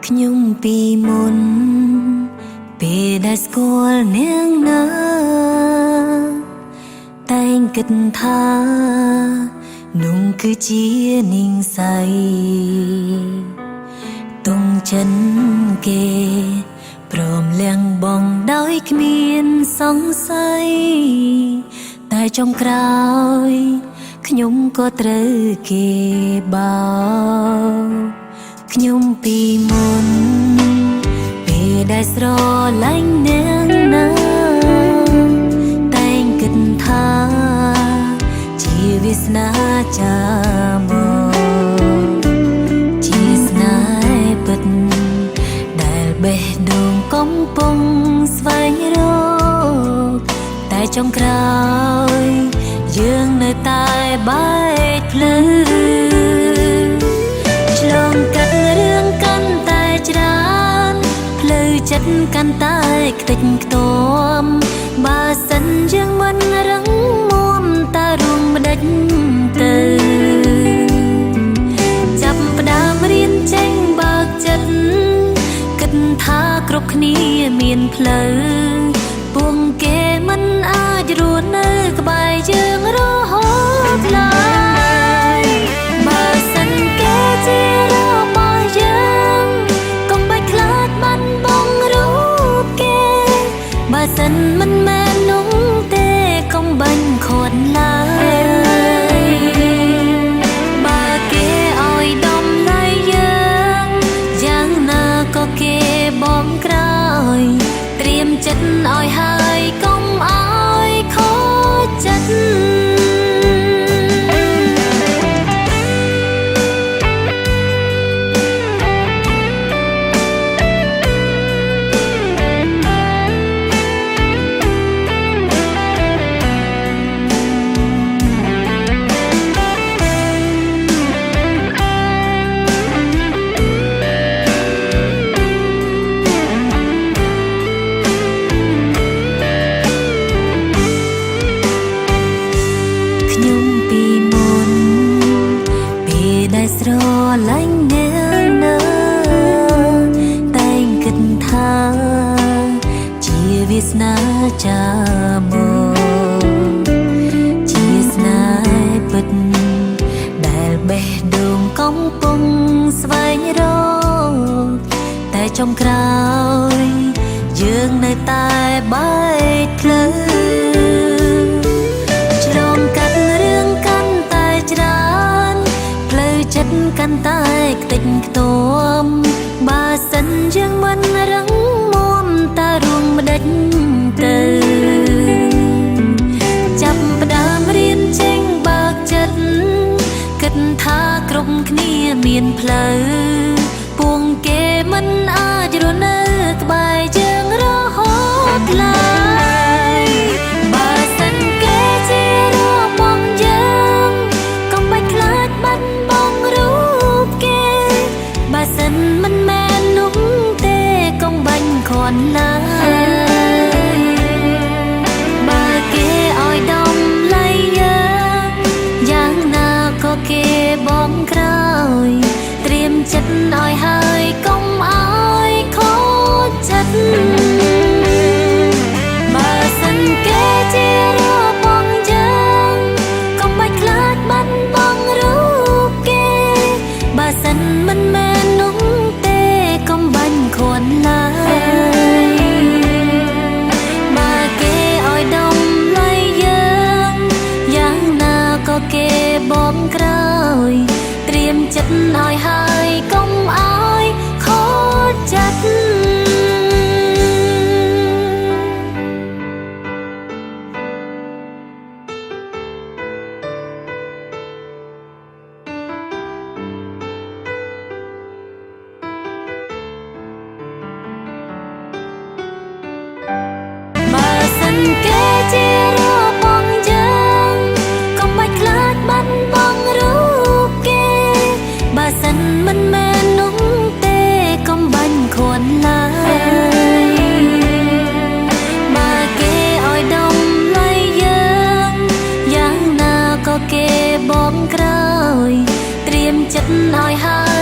ខ្ញុំពីមុនពេលដែលស្គាល់នាងណាតែងគិតថានោះគឺជានាងសៃទុំចិនគេព្រមលះបងដោយគ្មានសង្ស័យតែចុងក្រោយខ្ញុំក៏ត្រូវគេបោកខ្ញុំពីមុនពេលដែលស្រឡាញ់នាងណាតែងគិតថាជាវាសនាចាមកជាស្នេហ៍ពិតដែលបេះដូងកំពុងស្វែងរកតែចុងក្រោយយើងនៅតែបែកផ្លូវឆ្លងកាត់រឿងកាន់តែច្រើនផ្លូវចិត្តកាន់តែខ្ទេចខ្ទាំបើសិនយើងមិនរឹងមាំតើរួមម្ដេចទៅចាប់ផ្ដើមរៀនចេញបើកចិត្តគិតថាគ្រប់គ្នាមានផ្លូវពួកគេមិនអាចរស់នៅក្បែរយើងរហូតឡើយបើសិនគេជារបស់យើងកុំបាច់ខ្លាចបាត់បង់រូបគេបើសិនមិនមែននោះទេកុំបាញ់ខត់ឡើយបើគេឲ្យដំណ័យយើងយ៉ាងណាក៏គេបងក្រោយត្រៀមចិត្តឲ្យហើយកុំឲ្យខូចចិត្តស្រឡាញ់នាងណាតែងគិតថាជាវាសនាចាមកជាស្នេហ៍ពិតដែលបេះដូងកំពុងស្វែងរកតែចុងក្រោយយើងនៅតែបែកផ្លូវឆ្លងកាត់រឿងកាន់តែច្រើនចិត្តកាន់តែខ្ទេចខ្ទាំបើសិនយើងមិនរឹងមាំតើរួមម្ដេចទៅចាប់ផ្ដើមរៀនចេញបើកចិត្តគិតថាគ្រប់គ្នាមានផ្លូវពួកគេមិនអាចរស់នៅក្បែរយើងរហូតឡើយបើសិនគេជារបស់យើងកុំបាច់ខ្លាចបាត់បង់បើសិនមិនមែននោះទេកុំបាញ់ខន់ឡើយបើគេឲ្យដំឡៃយើងយ៉ាងណាក៏គេបងក្រោយត្រៀមចិត្តឲ្យហើយកុំឲ្យខូចចិត្តបើសិនគេជារបស់យើងកុំបាច់ខ្លាចបាត់បង់រូបគេបើសិនមិនមែននោះទេកុំបាញ់ខន់ឡើយបើគេឲ្យដំឡៃយើងយ៉ាងណាក៏គេបងក្រោយត្រៀមចិត្តឲ្យហើយកុំឲ្យខូចចិត្តគេជារបស់យើងកុំបាច់ខ្លាចបាត់បង់រូបគេបើសិនមិនមែននោះទេកុំបាញ់ខន់ឡើយបើគេឲ្យដំឡៃយើងយ៉ាងណាក៏គេបងក្រោយត្រៀមចិត្តឲ្យហើ